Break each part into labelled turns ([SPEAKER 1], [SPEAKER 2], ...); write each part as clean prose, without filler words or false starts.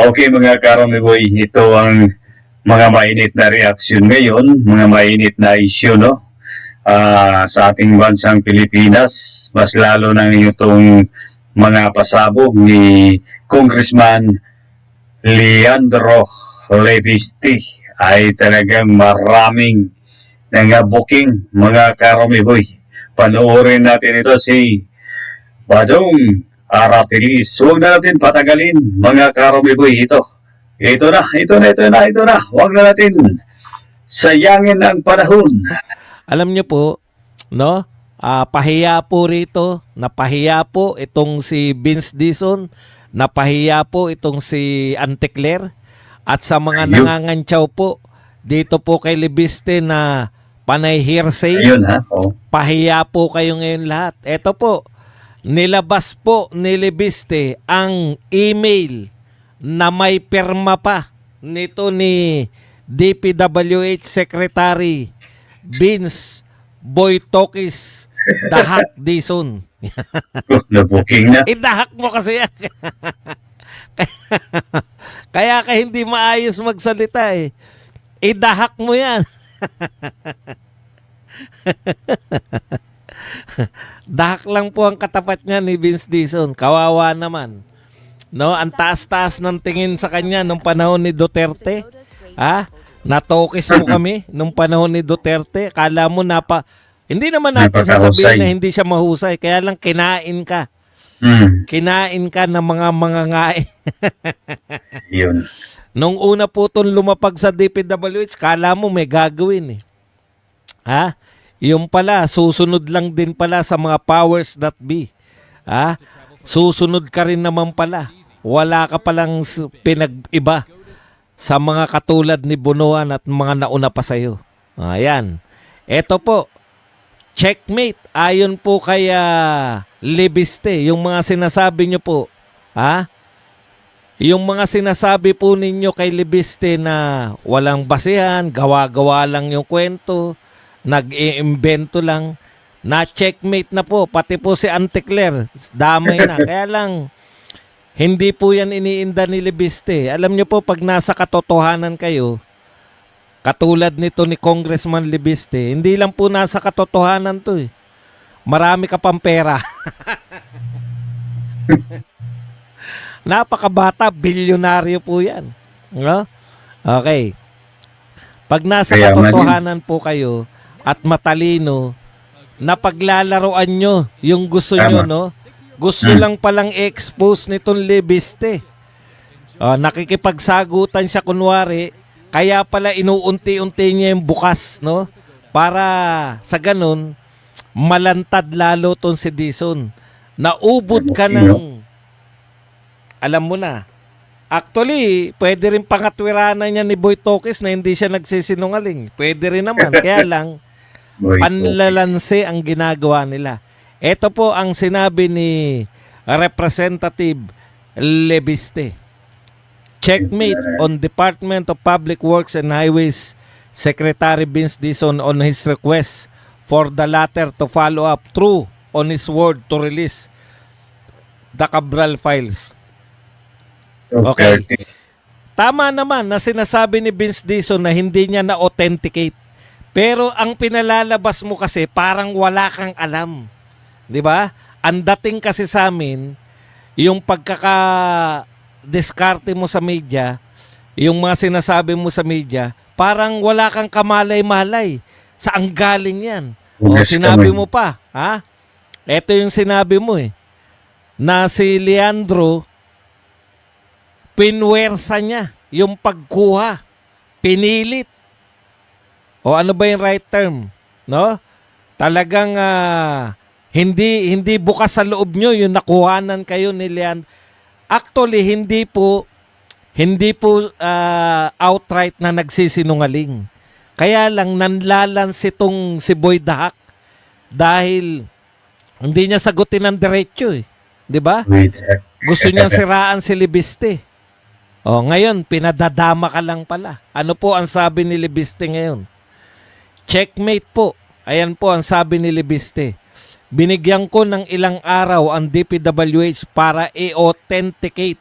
[SPEAKER 1] Okay mga karomiboy, ito ang mga mainit na reaksyon ngayon, mga mainit na issue, no? Sa ating bansang Pilipinas, mas lalo na itong mga pasabog ni Congressman Leandro Leviste ay talagang maraming booking mga karomiboy. Panoorin natin ito si Badong Aratilis. Huwag na natin patagalin mga karomiboy ito. Ito na. Huwag na natin sayangin ang panahon.
[SPEAKER 2] Alam niyo po, no? Pahiya po rito, napahiya po itong si Vince Dizon, napahiya po itong si Anticler, at sa mga
[SPEAKER 1] Ayun.
[SPEAKER 2] nangangantsaw po dito po kay Leviste na panay hearsay,
[SPEAKER 1] Ayun ha. Oh.
[SPEAKER 2] pahiya po kayo ngayon lahat. Ito po, nilabas po ni Leviste ang email na may pirma pa nito ni DPWH Secretary Vince Boytokis Dahak Dizon.
[SPEAKER 1] Na-booking na.
[SPEAKER 2] Idahak mo kasi yan. Kaya ka hindi maayos magsalita eh. Idahak mo yan. Dahak lang po ang katapat niya ni Vince Dizon. Kawawa naman. No, ang taas-taas ng tingin sa kanya nung panahon ni Duterte. Natokis mo kami nung panahon ni Duterte. Kala mo hindi naman natin sasabihin na hindi siya mahusay. Kaya lang kinain ka. Kinain ka ng mga mangangain.
[SPEAKER 1] Yun.
[SPEAKER 2] Nung una po itong lumapag sa DPWH, kala mo may gagawin eh. Yung pala, susunod lang din pala sa mga powers that be. Susunod ka rin naman pala. Wala ka palang pinag-iba sa mga katulad ni Bunuan at mga nauna pa sa'yo. Ayan. Ito po, checkmate. Ayon po kay Leviste, yung mga sinasabi nyo po, yung mga sinasabi po ninyo kay Leviste na walang basihan, gawa-gawa lang yung kwento, nag-iimbento lang, na checkmate na po, pati po si Anticler, damay na. Kaya lang, hindi po yan iniinda ni Leviste. Alam nyo po, pag nasa katotohanan kayo, katulad nito ni Congressman Leviste, hindi lang po nasa katotohanan to eh. Marami ka pang pera. Napakabata, bilyonaryo po yan. No? Okay. Pag nasa katotohanan po kayo at matalino, na paglalaroan nyo yung gusto nyo, no? Gusto lang palang expose nitong Leviste. Nakikipagsagutan siya kunwari, kaya pala inuunti-unti niya yung bukas, no? Para sa ganun, malantad lalo tong si Dizon. Naubod ka ng, alam mo na. Actually, pwede rin pangatwiranan niya ni Boytokis na hindi siya nagsisinungaling. Pwede rin naman. Kaya lang, panlalanse ang ginagawa nila. Ito po ang sinabi ni Representative Leviste. Checkmate on Department of Public Works and Highways Secretary Vince Dizon on his request for the latter to follow up through on his word to release the Cabral files. Okay. Tama naman na sinasabi ni Vince Dizon na hindi niya na-authenticate. Pero ang pinalalabas mo kasi parang wala kang alam. 'Di ba? Ang dating kasi sa amin, yung pagkaka-diskarte mo sa media, yung mga sinasabi mo sa media, parang wala kang kamalay-malay. Saan galing yan? Sinabi mo pa, Ito yung sinabi mo eh, na si Leandro, pinwersa niya yung pagkuha. Pinilit. O ano ba yung right term? No? Talagang hindi bukas sa loob nyo yung nakuhanan kayo ni Leandro. Actually, hindi po outright na nagsisinungaling. Kaya lang nanlalans itong si Boy Dahak dahil hindi niya sagutin ng diretso eh. 'Di ba? Gusto niyang siraan si Leviste. Ngayon pinadadama ka lang pala. Ano po ang sabi ni Leviste ngayon? Checkmate po. Ayan po ang sabi ni Leviste. Binigyan ko ng ilang araw ang DPWH para i-authenticate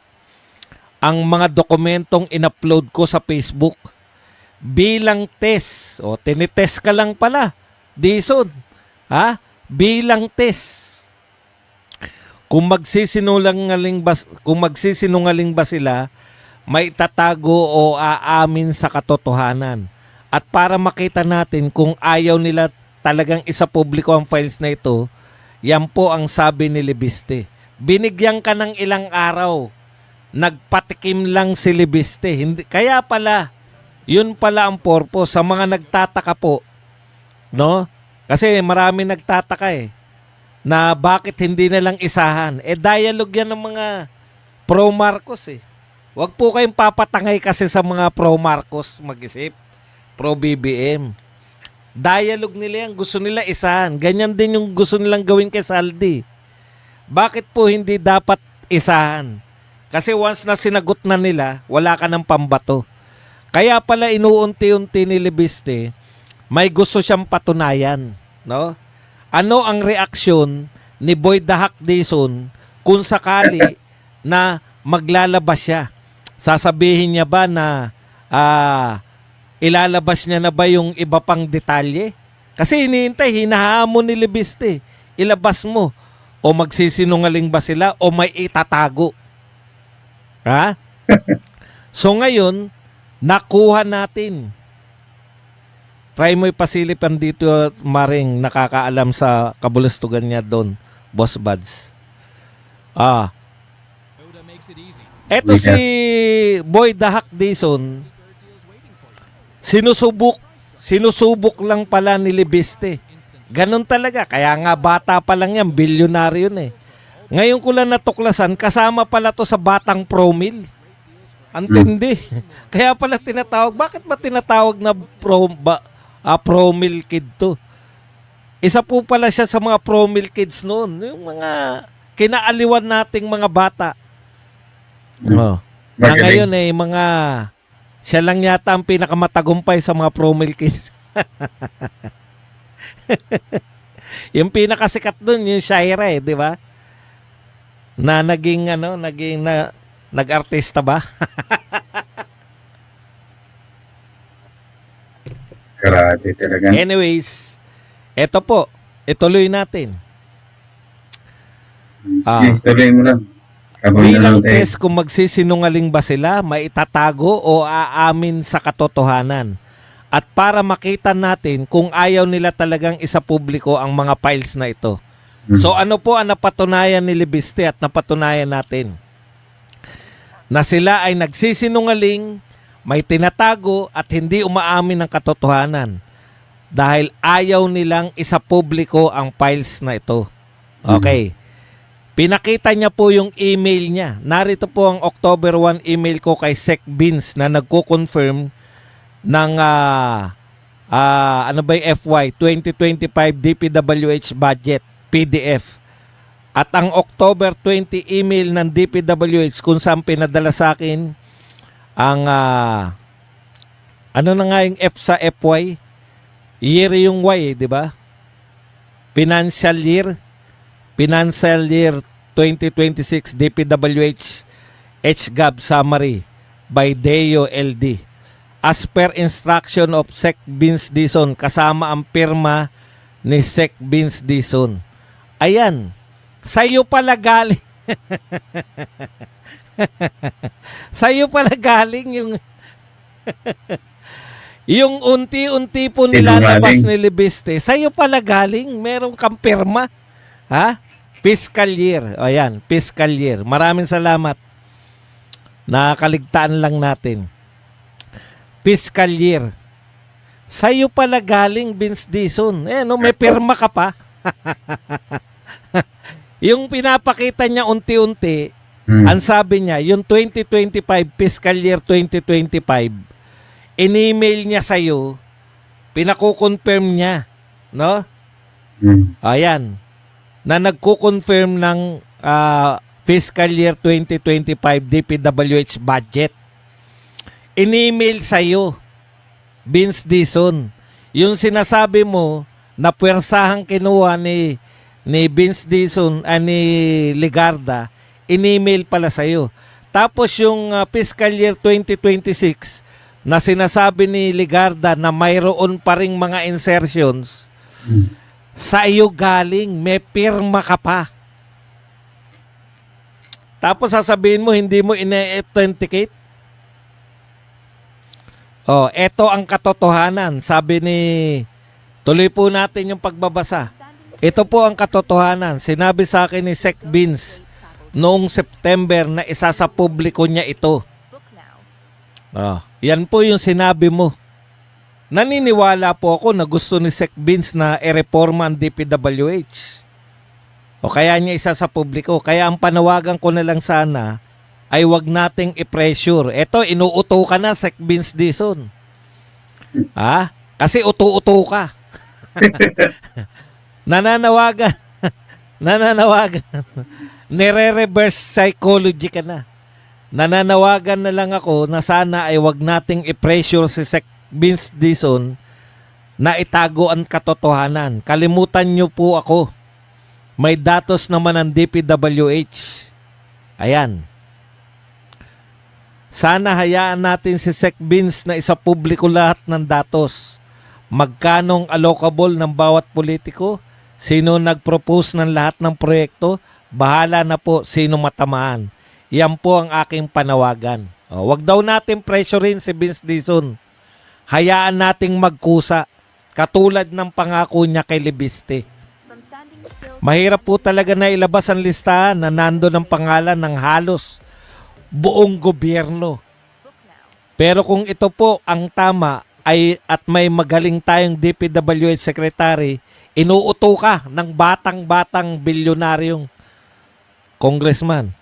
[SPEAKER 2] ang mga dokumentong inupload ko sa Facebook bilang test. O, tinitest ka lang pala, Dison. Ha? Bilang test. Kung magsisinungaling ba sila, may tatago o aamin sa katotohanan. At para makita natin kung ayaw nila talagang isapubliko ang files na ito, yan po ang sabi ni Libiste. Binigyan ka ng ilang araw, nagpatikim lang si Libiste. Kaya pala, yun pala ang purpose sa mga nagtataka po. No? Kasi marami nagtataka na bakit hindi na lang isahan. Dialogue yan ng mga pro-Marcos Huwag po kayong papatangay kasi sa mga pro-Marcos mag-isip. Pro-BBM. Dialogue nila yan. Gusto nila isahan. Ganyan din yung gusto nilang gawin kay Saldi. Bakit po hindi dapat isahan? Kasi once na sinagot na nila, wala ka ng pambato. Kaya pala inuunti-unti ni Libiste, may gusto siyang patunayan. No? Ano ang reaksyon ni Boy Dahak Dison kung sakali na maglalabas siya? Sasabihin niya ba na ilalabas niya na ba yung iba pang detalye? Kasi hinihintay, hinahamon ni Libiste. Ilabas mo. O magsisinungaling ba sila o may itatago? Ha? So ngayon, nakuha natin. Try mo ipasilipan dito, Maring, nakakaalam sa kabulustugan niya doon, Boss Buds. Eto si Boy Dahak Dison, sinusubok lang pala ni Libiste. Ganon talaga. Kaya nga bata pa lang yan, bilyonaryo na Ngayon ko lang natuklasan, kasama pala to sa Batang Promil. Antindi. Kaya pala tinatawag. Bakit ba tinatawag na Promil Kid to? Isa po pala siya sa mga Promil Kids noon. Yung mga kinaaliwan nating mga bata. Na ngayon mga siya lang yata ang pinakamatagumpay sa mga Promil Kids. Yung pinakasikat dun, yung Shaira di ba? Na nag-artista ba?
[SPEAKER 1] Grabe talaga.
[SPEAKER 2] Anyways, eto po, ituloy natin.
[SPEAKER 1] Sige, tuloy mo lang.
[SPEAKER 2] Bilang test kung magsisinungaling ba sila, maitatago o aamin sa katotohanan. At para makita natin kung ayaw nila talagang isapubliko ang mga files na ito. So ano po ang napatunayan ni Libiste at napatunayan natin? Na sila ay nagsisinungaling, may tinatago at hindi umaamin ng katotohanan dahil ayaw nilang isapubliko ang files na ito. Okay. Pinakita niya po yung email niya. Narito po ang October 1 email ko kay Sec Beans na nagko-confirm ng ano ba yung FY 2025 DPWH budget PDF. At ang October 20 email ng DPWH kung saan pinadala sa akin ang ano na nga yung F sa FY, year yung Y, di ba? Financial year 2026 DPWH HGAB summary by Deo LD. As per instruction of Sec Vince Dison, kasama ang pirma ni Sec Vince Dison. Ayan, sa'yo pala galing. Sa'yo pala galing yung yung unti-unti po nilalabas ni Libiste. Sa'yo pala galing, meron kang pirma. Ha? Fiscal year. O yan, fiscal year. Maraming salamat. Nakakaligtaan lang natin. Fiscal year. Sa'yo pala galing, Vince Dison. May pirma ka pa. Yung pinapakita niya unti-unti, ang sabi niya, yung 2025, fiscal year 2025, in-email niya sa'yo, pinako-confirm niya, no? Ayan, na nagko-confirm ng fiscal year 2025 DPWH budget. In-email sa'yo, Vince Dison, yung sinasabi mo na puwersahang kinuha ni Vince Dison ni Ligarda, in-email pala sa'yo. Tapos yung fiscal year 2026 na sinasabi ni Ligarda na mayroon pa ring mga insertions, sa iyo galing, may pirma ka pa. Tapos sasabihin mo, hindi mo ina-authenticate. Oh, eto ang katotohanan. Sabi ni, tuloy po natin yung pagbabasa. Ito po ang katotohanan. Sinabi sa akin ni Sec Vince noong September na isa sa publiko niya ito. Oh, yan po yung sinabi mo. Naniniwala po ako na gusto ni Sec Vince na i-reforma ang DPWH. O kaya niya isa sa publiko. Kaya ang panawagan ko na lang sana ay wag nating i-pressure. Ito, inuuto ka na, Sec Vince Dizon. Kasi uto-uto ka. Nananawagan. Nire-reverse psychology ka na. Nananawagan na lang ako na sana ay wag nating i-pressure si Sec Vince Dizon na itago ang katotohanan. Kalimutan niyo po ako. May datos naman ang DPWH. Ayan. Sana hayaan natin si Sec Vince na isa publiko lahat ng datos. Magkanong allocable ng bawat politiko, sino nag-propose ng lahat ng proyekto, bahala na po sino matamaan. Yan po ang aking panawagan. Wag daw natin pressurein si Vince Dizon. Hayaan nating magkusa, katulad ng pangako niya kay Libiste. Mahirap po talaga na ilabas ang listahan na nando ng pangalan ng halos buong gobyerno. Pero kung ito po ang tama ay at may magaling tayong DPWH Secretary, inuuto ka ng batang-batang bilyonaryong congressman.